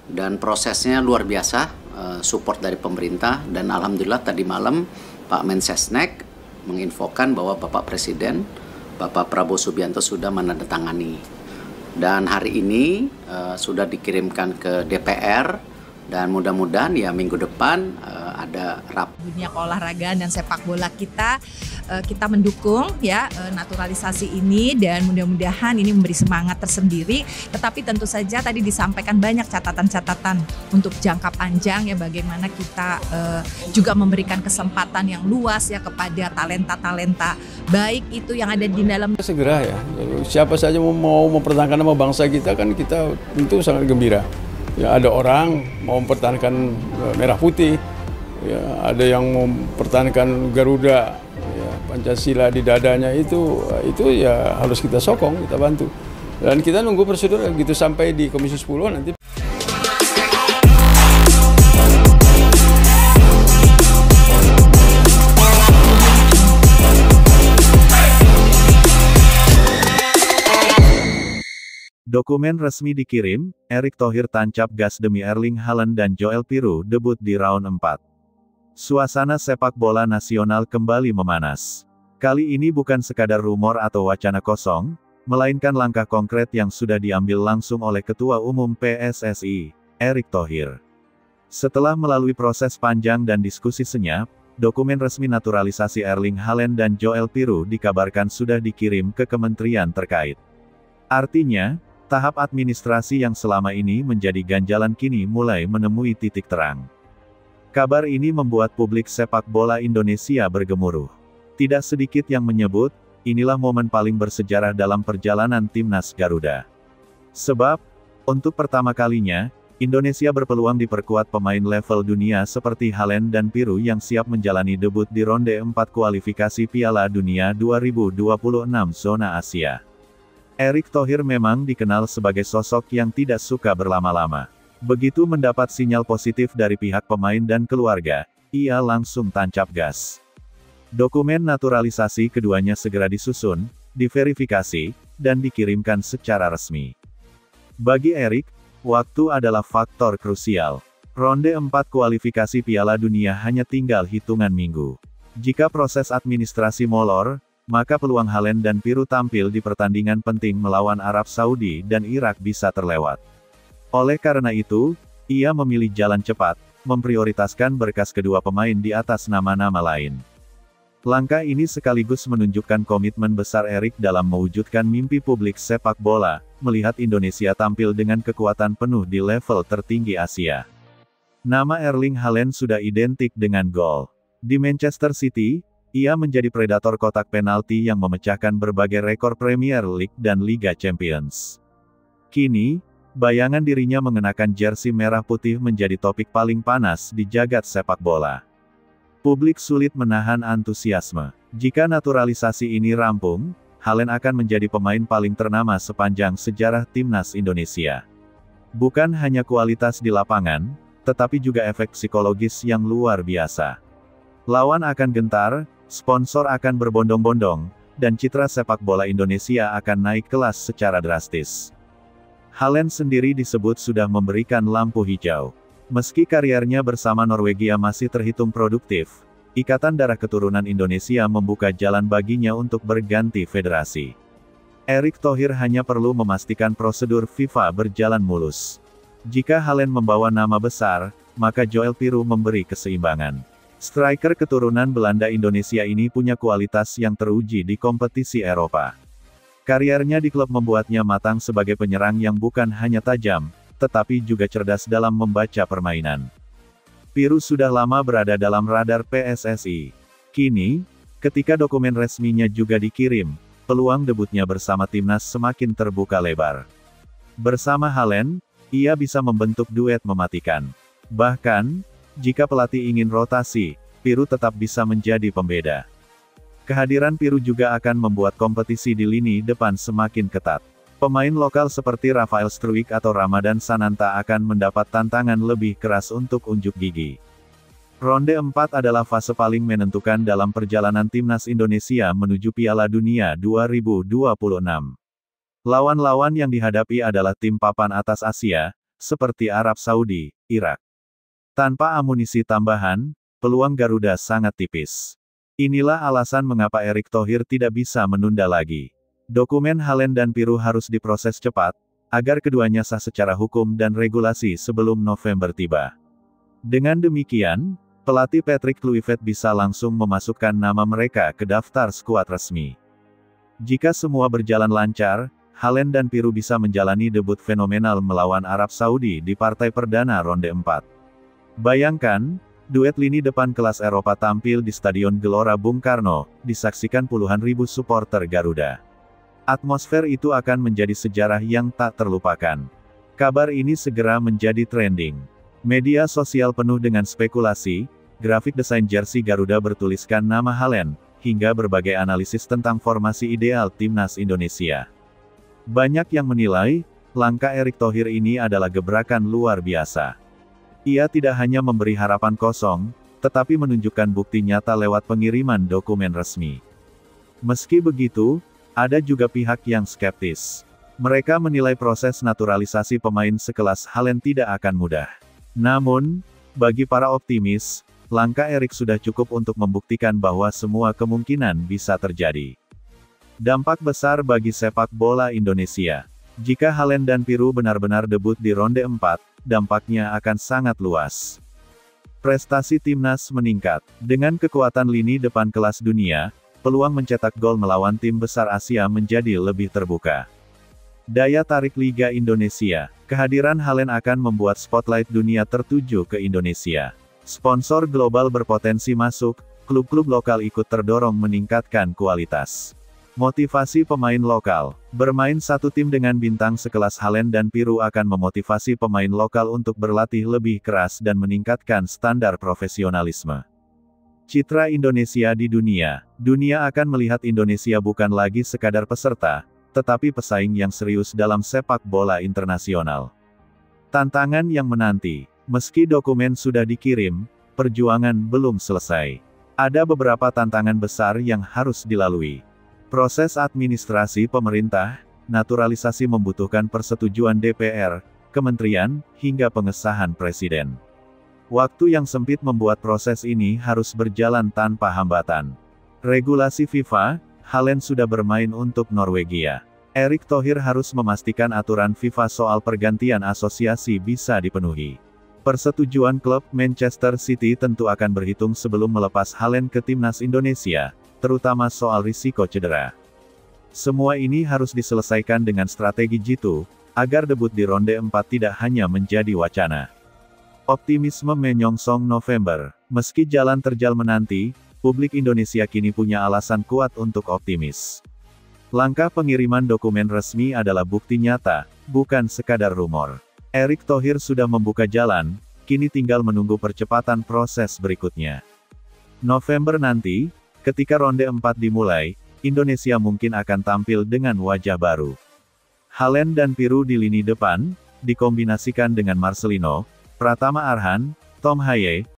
dan prosesnya luar biasa, support dari pemerintah, dan alhamdulillah tadi malam Pak Mensesnek menginfokan bahwa Bapak Presiden, Bapak Prabowo Subianto sudah menandatangani. Dan hari ini sudah dikirimkan ke DPR, dan mudah-mudahan ya minggu depan ada rapat. Dunia keolahragaan dan sepak bola kita mendukung ya naturalisasi ini, dan mudah-mudahan ini memberi semangat tersendiri. Tetapi tentu saja tadi disampaikan banyak catatan-catatan untuk jangka panjang ya, bagaimana kita juga memberikan kesempatan yang luas ya kepada talenta-talenta baik itu yang ada di dalam. Segera ya, siapa saja mau mempertahankan nama bangsa kita, kan kita tentu sangat gembira. Ya, ada orang mau mempertahankan merah putih, ya, ada yang mempertahankan Garuda, ya, Pancasila di dadanya, itu ya harus kita sokong, kita bantu. Dan kita nunggu prosedur gitu sampai di Komisi 10 nanti. Dokumen resmi dikirim, Erick Thohir tancap gas demi Erling Haaland dan Joel Piroe debut di round 4. Suasana sepak bola nasional kembali memanas. Kali ini bukan sekadar rumor atau wacana kosong, melainkan langkah konkret yang sudah diambil langsung oleh Ketua Umum PSSI, Erick Thohir. Setelah melalui proses panjang dan diskusi senyap, dokumen resmi naturalisasi Erling Haaland dan Joel Piroe dikabarkan sudah dikirim ke kementerian terkait. Artinya, tahap administrasi yang selama ini menjadi ganjalan kini mulai menemui titik terang. Kabar ini membuat publik sepak bola Indonesia bergemuruh. Tidak sedikit yang menyebut, inilah momen paling bersejarah dalam perjalanan timnas Garuda. Sebab, untuk pertama kalinya, Indonesia berpeluang diperkuat pemain level dunia seperti Haaland dan Piroe yang siap menjalani debut di ronde 4 kualifikasi Piala Dunia 2026 zona Asia. Erick Thohir memang dikenal sebagai sosok yang tidak suka berlama-lama. Begitu mendapat sinyal positif dari pihak pemain dan keluarga, ia langsung tancap gas. Dokumen naturalisasi keduanya segera disusun, diverifikasi, dan dikirimkan secara resmi. Bagi Erick, waktu adalah faktor krusial. Ronde 4 kualifikasi Piala Dunia hanya tinggal hitungan minggu. Jika proses administrasi molor, maka peluang Haaland dan Piroe tampil di pertandingan penting melawan Arab Saudi dan Irak bisa terlewat. Oleh karena itu, ia memilih jalan cepat, memprioritaskan berkas kedua pemain di atas nama-nama lain. Langkah ini sekaligus menunjukkan komitmen besar Erick dalam mewujudkan mimpi publik sepak bola, melihat Indonesia tampil dengan kekuatan penuh di level tertinggi Asia. Nama Erling Haaland sudah identik dengan gol. Di Manchester City, ia menjadi predator kotak penalti yang memecahkan berbagai rekor Premier League dan Liga Champions. Kini, bayangan dirinya mengenakan jersey merah putih menjadi topik paling panas di jagat sepak bola. Publik sulit menahan antusiasme. Jika naturalisasi ini rampung, Haaland akan menjadi pemain paling ternama sepanjang sejarah timnas Indonesia. Bukan hanya kualitas di lapangan, tetapi juga efek psikologis yang luar biasa. Lawan akan gentar, sponsor akan berbondong-bondong, dan citra sepak bola Indonesia akan naik kelas secara drastis. Haaland sendiri disebut sudah memberikan lampu hijau. Meski karirnya bersama Norwegia masih terhitung produktif, Ikatan Darah Keturunan Indonesia membuka jalan baginya untuk berganti federasi. Erick Thohir hanya perlu memastikan prosedur FIFA berjalan mulus. Jika Haaland membawa nama besar, maka Joel Piroe memberi keseimbangan. Striker keturunan Belanda Indonesia ini punya kualitas yang teruji di kompetisi Eropa. Kariernya di klub membuatnya matang sebagai penyerang yang bukan hanya tajam, tetapi juga cerdas dalam membaca permainan. Piroe sudah lama berada dalam radar PSSI. Kini, ketika dokumen resminya juga dikirim, peluang debutnya bersama timnas semakin terbuka lebar. Bersama Haaland, ia bisa membentuk duet mematikan. Bahkan, jika pelatih ingin rotasi, Piroe tetap bisa menjadi pembeda. Kehadiran Piroe juga akan membuat kompetisi di lini depan semakin ketat. Pemain lokal seperti Rafael Struijk atau Ramadan Sananta akan mendapat tantangan lebih keras untuk unjuk gigi. Ronde 4 adalah fase paling menentukan dalam perjalanan timnas Indonesia menuju Piala Dunia 2026. Lawan-lawan yang dihadapi adalah tim papan atas Asia, seperti Arab Saudi, Irak. Tanpa amunisi tambahan, peluang Garuda sangat tipis. Inilah alasan mengapa Erick Thohir tidak bisa menunda lagi. Dokumen Halen dan Piru harus diproses cepat, agar keduanya sah secara hukum dan regulasi sebelum November tiba. Dengan demikian, pelatih Patrick Kluivert bisa langsung memasukkan nama mereka ke daftar skuad resmi. Jika semua berjalan lancar, Halen dan Piru bisa menjalani debut fenomenal melawan Arab Saudi di partai perdana ronde 4. Bayangkan, duet lini depan kelas Eropa tampil di Stadion Gelora Bung Karno, disaksikan puluhan ribu supporter Garuda. Atmosfer itu akan menjadi sejarah yang tak terlupakan. Kabar ini segera menjadi trending. Media sosial penuh dengan spekulasi, grafik desain jersey Garuda bertuliskan nama Halen, hingga berbagai analisis tentang formasi ideal timnas Indonesia. Banyak yang menilai, langkah Erick Thohir ini adalah gebrakan luar biasa. Ia tidak hanya memberi harapan kosong, tetapi menunjukkan bukti nyata lewat pengiriman dokumen resmi. Meski begitu, ada juga pihak yang skeptis. Mereka menilai proses naturalisasi pemain sekelas Halen tidak akan mudah. Namun, bagi para optimis, langkah Erick sudah cukup untuk membuktikan bahwa semua kemungkinan bisa terjadi. Dampak besar bagi sepak bola Indonesia. Jika Halen dan Piru benar-benar debut di ronde 4, dampaknya akan sangat luas. Prestasi timnas meningkat. Dengan kekuatan lini depan kelas dunia, peluang mencetak gol melawan tim besar Asia menjadi lebih terbuka. Daya tarik Liga Indonesia. Kehadiran Halen akan membuat spotlight dunia tertuju ke Indonesia. Sponsor global berpotensi masuk, klub-klub lokal ikut terdorong meningkatkan kualitas. Motivasi pemain lokal. Bermain satu tim dengan bintang sekelas Halen dan Piru akan memotivasi pemain lokal untuk berlatih lebih keras dan meningkatkan standar profesionalisme. Citra Indonesia di dunia. Dunia akan melihat Indonesia bukan lagi sekadar peserta, tetapi pesaing yang serius dalam sepak bola internasional. Tantangan yang menanti. Meski dokumen sudah dikirim, perjuangan belum selesai. Ada beberapa tantangan besar yang harus dilalui. Proses administrasi pemerintah, naturalisasi membutuhkan persetujuan DPR, kementerian, hingga pengesahan presiden. Waktu yang sempit membuat proses ini harus berjalan tanpa hambatan. Regulasi FIFA, Halen sudah bermain untuk Norwegia. Erick Thohir harus memastikan aturan FIFA soal pergantian asosiasi bisa dipenuhi. Persetujuan klub Manchester City tentu akan berhitung sebelum melepas Halen ke timnas Indonesia, terutama soal risiko cedera. Semua ini harus diselesaikan dengan strategi jitu, agar debut di ronde 4 tidak hanya menjadi wacana. Optimisme menyongsong November. Meski jalan terjal menanti, publik Indonesia kini punya alasan kuat untuk optimis. Langkah pengiriman dokumen resmi adalah bukti nyata, bukan sekadar rumor. Erick Thohir sudah membuka jalan, kini tinggal menunggu percepatan proses berikutnya. November nanti, ketika ronde 4 dimulai, Indonesia mungkin akan tampil dengan wajah baru. Halen dan Piru di lini depan, dikombinasikan dengan Marcelino, Pratama Arhan, Tom Haye,